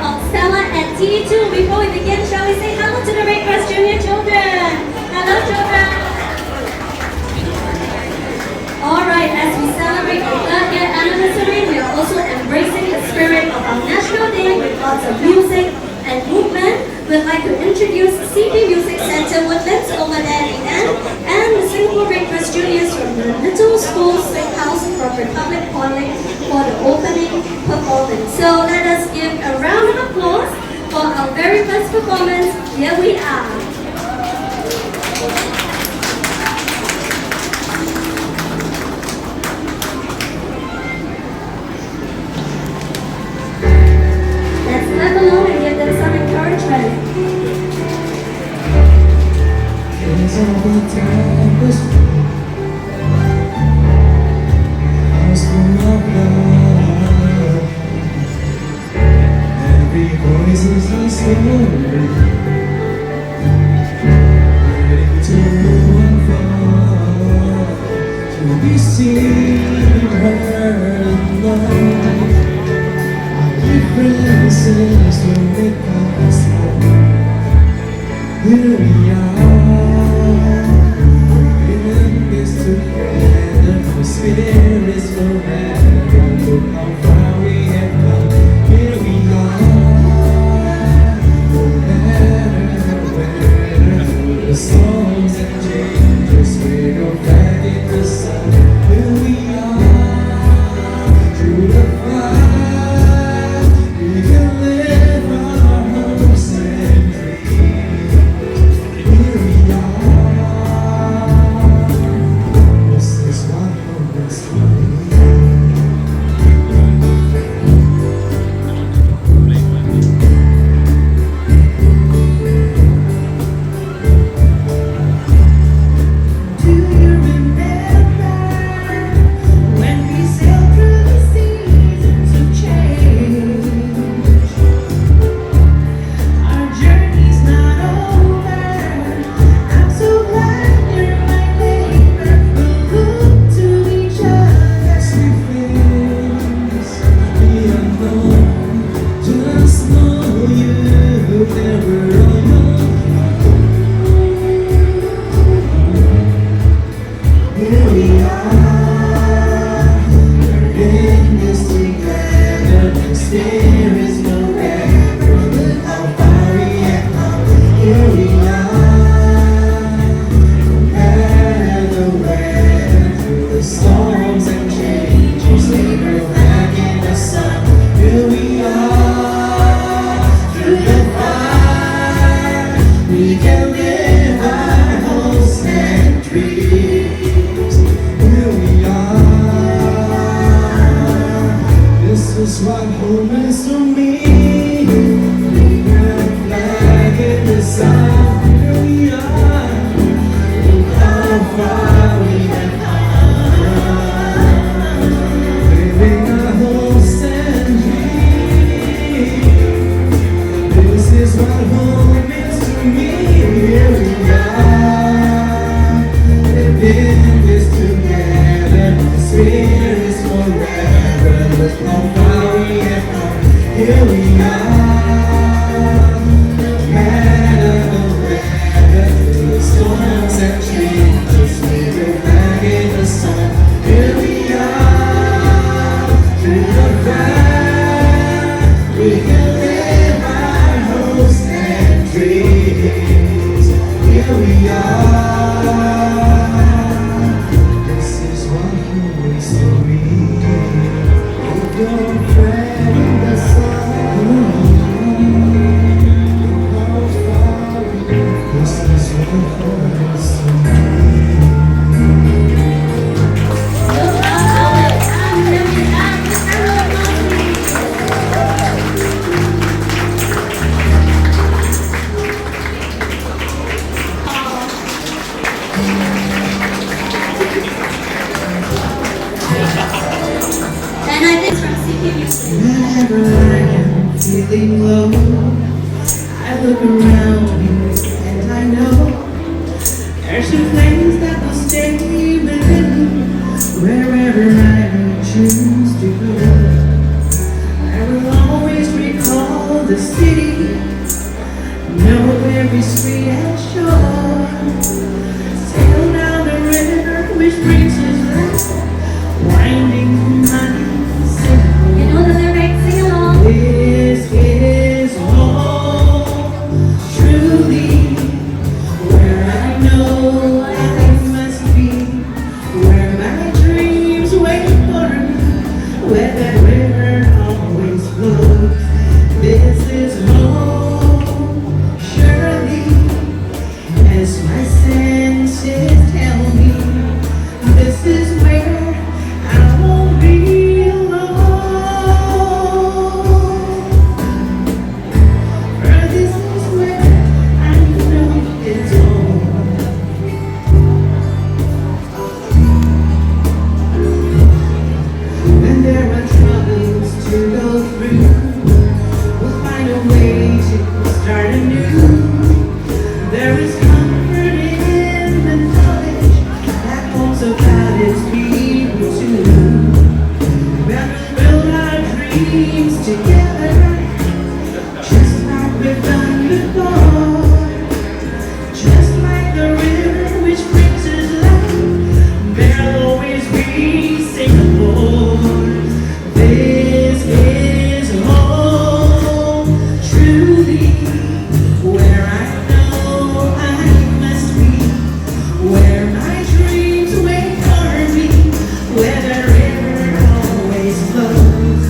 of Stella and T2. Before we begin, shall we say hello to the Red Cross Junior children? Hello, children. Alright, as we celebrate the third year anniversary, we are also embracing the spirit of our National Day with lots of music and movement. We'd like to introduce CP Music Center Woodlands over there at the end, and the Singapore Red Cross Juniors from the Little School Swing House from Republic Poly for the opening performance. So let us give a round of applause for our very first performance. Here we are. Let's clap along and give them some encouragement. Every voice is a story, ready to unfold, to be seen, heard, and loved. Differences will make us whole. Here we are, in this together, for spirits forever. Look how far we have come. Here we are, no matter where, through the storms and changes, we go back in the sun. Here we are, through the fire, we can live our hopes and dreams. Here we are, this is what hope is to me. Do you remember when we sailed through the seasons of change? Our journey's not over. I'm so glad you're my neighbor. We'll look to each other as we face the unknown. Just know you've never alone. Here we are, we're in this together, and spirits forever. Look how far we have come. Here we are, no matter the weather, through the storms and changes, we go back in the sun. Here we are, through the fire, we can live our hopes and dreams. Here we are, this is what home is to me. We got a flag in the sun. Here we are, look how far we have come, living our hopes and dreams. This is what home is to me. Here we are, living this together, the spirits forever. Look how far we have come. Here we are, no matter the weather, through the storms and changes, we go back in the sun. Here we are, through the fire, we can live our hopes and dreams. Here we are, this is what home is to me. With your friend in the sun. Look how far we have. This is what home is to me. Look out, I'm living out the ceremony. And I think from CP Music. Whenever I am feeling low, I look around and I know there's a place that will stay within wherever I may choose to go. I will always recall of the city, know every street and shore. Sail down the river which brings us life, winding money, sing. You know the lyrics, sing along. This is home, truly, where I know I must be, where my dreams wait for me, where that river always flows. This is home, surely, as my senses tell me. This is where I won't be alone. For this is where I know it's home. When there are troubles to go through, we'll find a way to start anew. There is comfort in the knowledge that homes of God is people too. When we build our dreams together, just like we've done before, just like the river which brings us life, there'll always be Singapore. This is home, truly, where I know I must be, where my dreams wait for me, where the river always flows.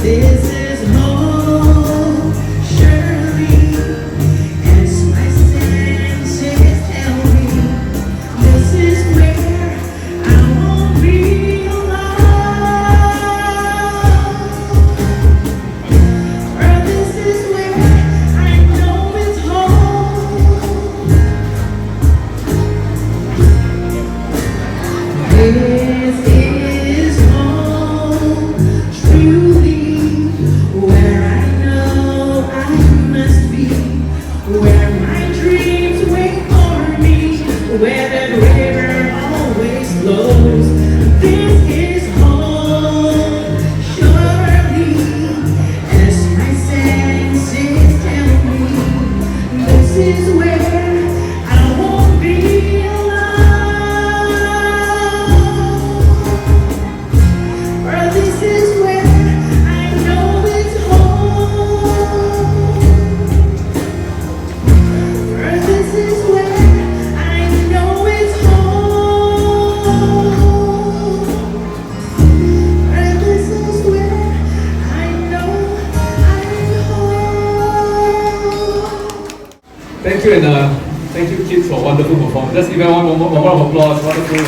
This is home, surely, as my senses tell me. This is where I won't be alone. For this is where I know it's home. This is home, truly, where I know I must be, where my dreams wait for me, where that river always flows. This is home, surely, as my senses tell me. This is where I won't be alone. For this is where I know it's home. For this is where I know it's home. For this is where I know I'm home. Thank you, and thank you, kids, for a wonderful performance. Let's give them one more of applause. Wonderful.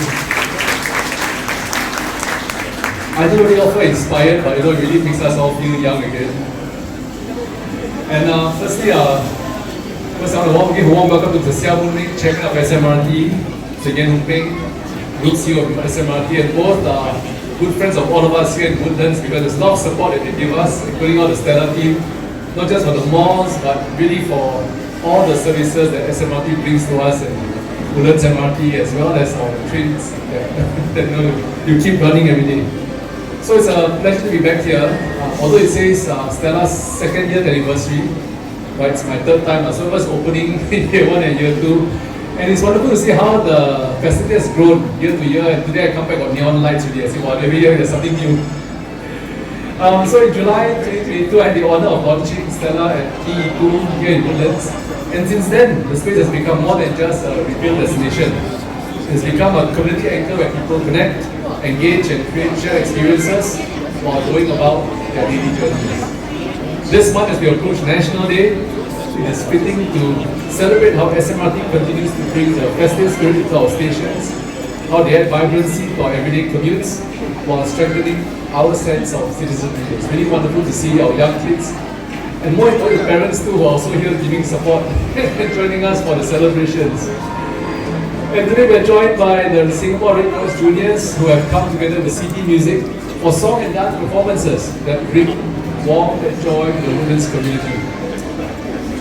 I don't really often inspired, but it really makes us all feel young again. And firstly, first I want to give a warm welcome to the Xiao Ming, Chairman of SMRT, Seguin Hung Peng, Group CEO of SMRT, and both are good friends of all of us here in Woodlands, because there's a lot of support that they give us, including all the Stella team, not just for the malls, but really for all the services that SMRT brings to us, and Woodlands MRT, as well as our trains that you keep running every day. So it's a pleasure to be back here. Although it says Stella's second year anniversary, but it's my third time. So it was opening in year 1 and year 2. And it's wonderful to see how the facility has grown year to year. And today I come back on neon lights really. I see, wow, every year there's something new. So in July 2022, I had the honor of launching Stella at TE2 here in Woodlands. And since then, the space has become more than just a retail destination. It's become a community anchor where people connect, engage, and create shared experiences while going about their daily journeys. This month, as we approach National Day, it is fitting to celebrate how SMRT continues to bring the festive spirit to our stations, how they add vibrancy to our everyday commutes, while strengthening our sense of citizenry. It's really wonderful to see our young kids, and more importantly, parents too, who are also here giving support and joining us for the celebrations. And today we're joined by the Singapore Red Cross Juniors, who have come together with City Music for song and dance performances that bring warmth and joy to the Woodlands community.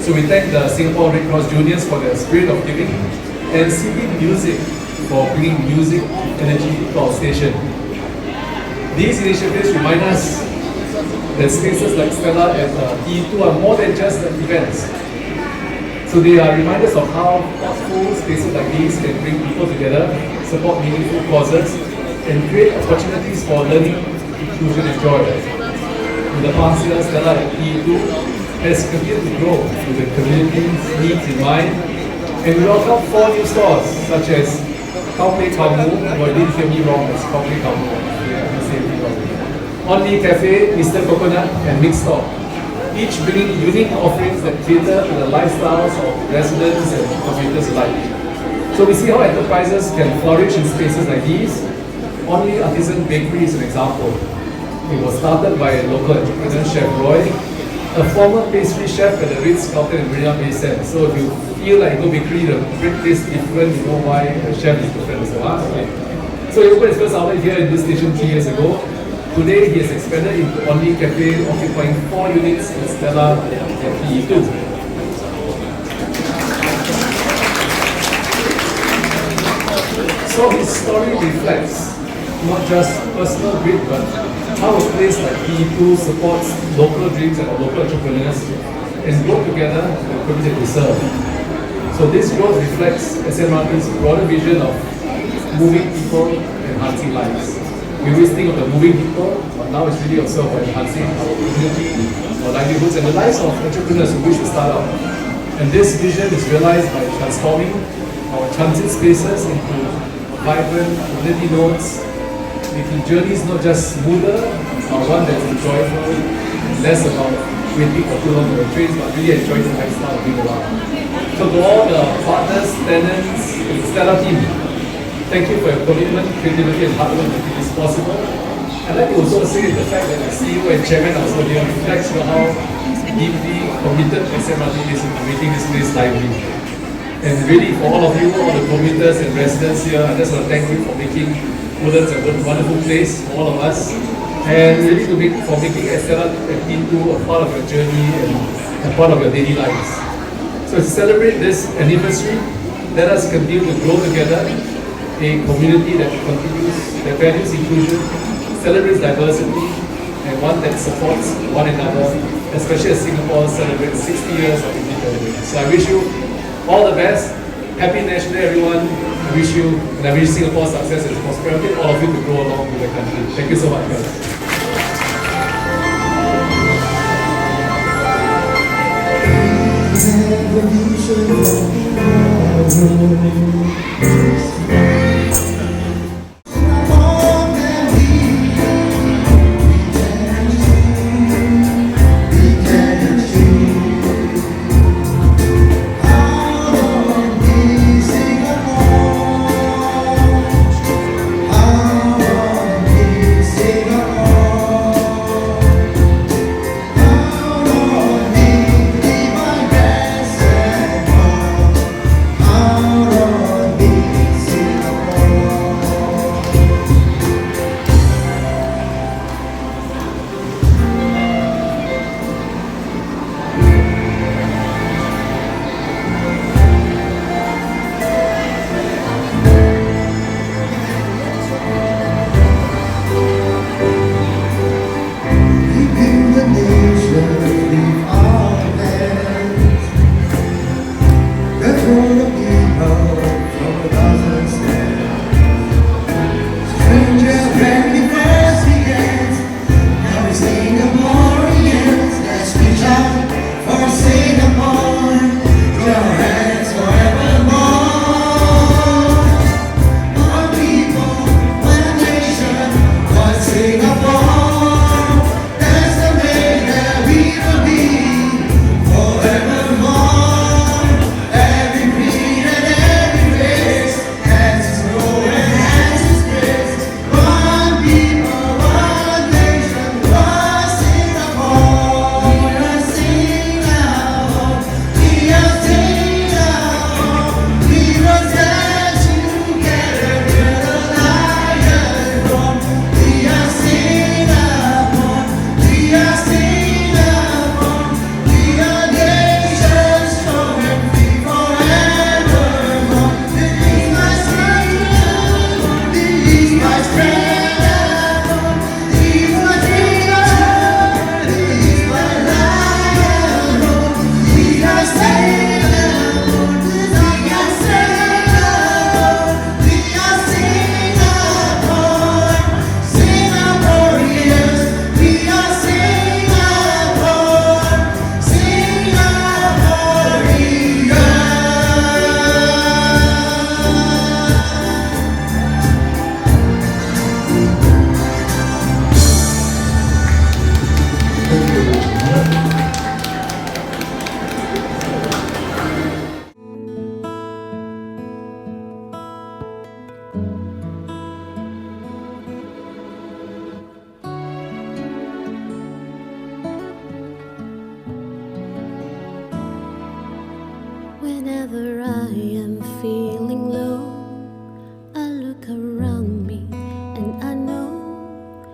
So we thank the Singapore Red Cross Juniors for their spirit of giving, and City Music for bringing music energy to our station. These initiatives remind us that spaces like Stella and T2 are more than just events. So they are reminders of how thoughtful spaces like these can bring people together, support meaningful causes, and create opportunities for learning, inclusion, and joy. In the past year, Stella and T2 has continued to grow with the community's needs in mind, and we welcome 4 new stores such as Kaupei Kamu, or didn't hear me wrong, it's Kaupei Kamu. Yeah, I said it wrong. Only Cafe, Mr. Coconut, and Mixed Store, each bringing unique offerings that cater to the lifestyles of residents and commuters alike. So we see how enterprises can flourish in spaces like these. Only Artisan Bakery is an example. It was started by a local entrepreneur, Chef Roy, a former pastry chef at the Ritz-Carlton in Marina Bay Sands. So if you feel like go bakery, the bread tastes different, you know why the chef is different as well. Okay. So he opened his first outlet here in this station 3 years ago. Today he has expanded into Only Cafe, occupying 4 units in Stella and PE2. So his story reflects not just personal grit, but how a place like PE2 supports local dreams and local entrepreneurs and grow together the community they serve. So this growth reflects SMRT's broader vision of moving people and enhancing lives. We always think of the moving people, but now it's really also about enhancing our community, our livelihoods, and the lives of entrepreneurs who wish to start out. And this vision is realized by transforming our transit spaces into vibrant community nodes, making journeys not just smoother, but one that's enjoyable, less about waiting for too long for the trains, but really enjoying the lifestyle of being around. So to all the partners, tenants, and Stella team, thank you for your commitment, creativity, and hard work to make this possible. I'd like to also say the fact that the CEO and chairman are also here reflects on how deeply committed SMRT is in making this place lively. And really, for all of you, all the commuters and residents here, I just want to thank you for making Woodlands a wonderful place for all of us. And really for making Stella into a part of your journey and a part of your daily lives. So to celebrate this anniversary, let us continue to grow together, a community that continues, that values inclusion, celebrates diversity, and one that supports one another, especially as Singapore celebrates 60 years of independence. So I wish you all the best. Happy National Day, everyone. I wish you, and I wish Singapore success and prosperity, and all of you to grow along with the country. Thank you so much, guys. Whenever I am feeling low, I look around me and I know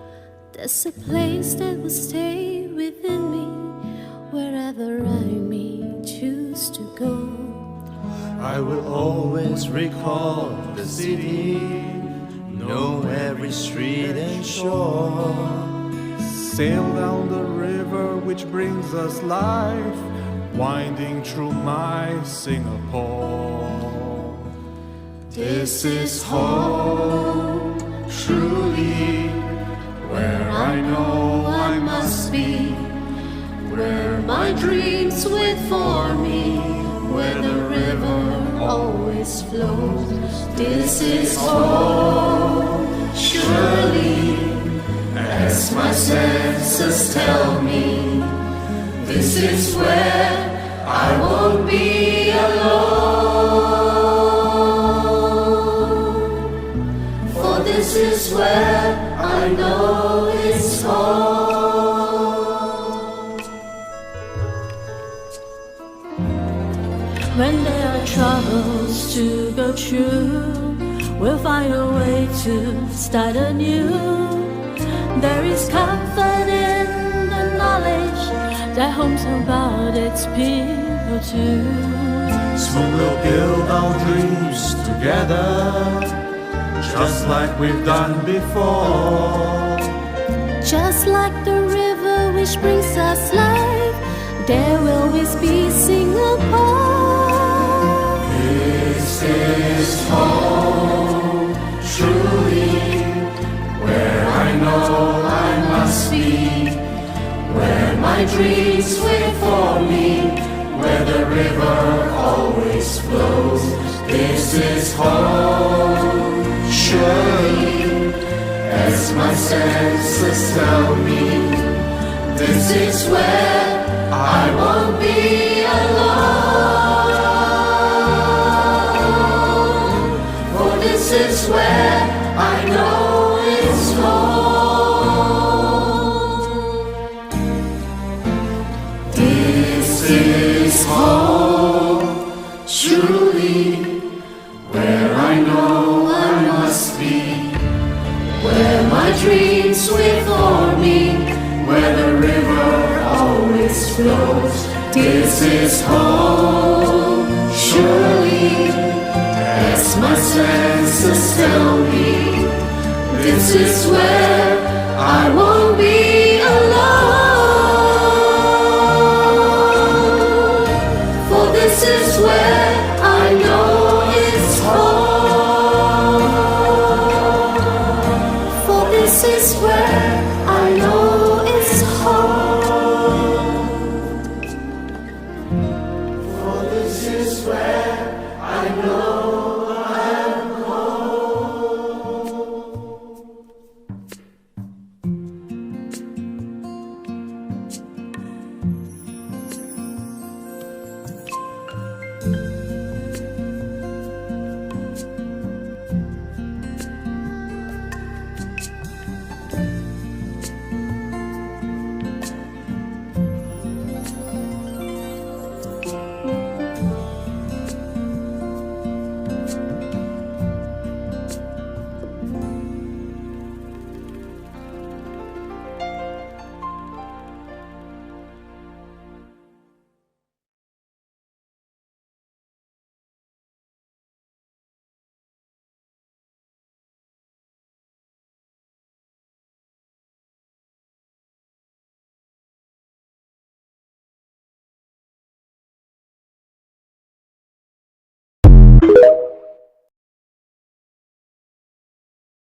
there's a place that will stay within me wherever I may choose to go. I will always recall the city, know every street and shore. Sail down the river which brings us life, winding through my Singapore. This is home, truly, where I know I must be, where my dreams wait for me, where the river always flows. This is home, surely, as my senses tell me. This is where I won't be alone, for this is where I know it's home. When there are troubles to go through, we'll find a way to start anew. There is comfort in the knowledge that home's about its people too. So we'll build our dreams together, just like we've done before. Just like the river which brings us life, there will always be Singapore. This is home, truly, where I know I must be, where my dreams wait for me, where the river always flows. This is home, surely, as my senses tell me. This is where I won't be alone, for this is where I know it's home. This is home, truly, where I know I must be, where my dreams wait for me, where the river always flows. This is home, surely, as my senses tell me. This is where I won't be alone, for this is where I know it's home, for this is where I know it's home, for this is where I know I'm home.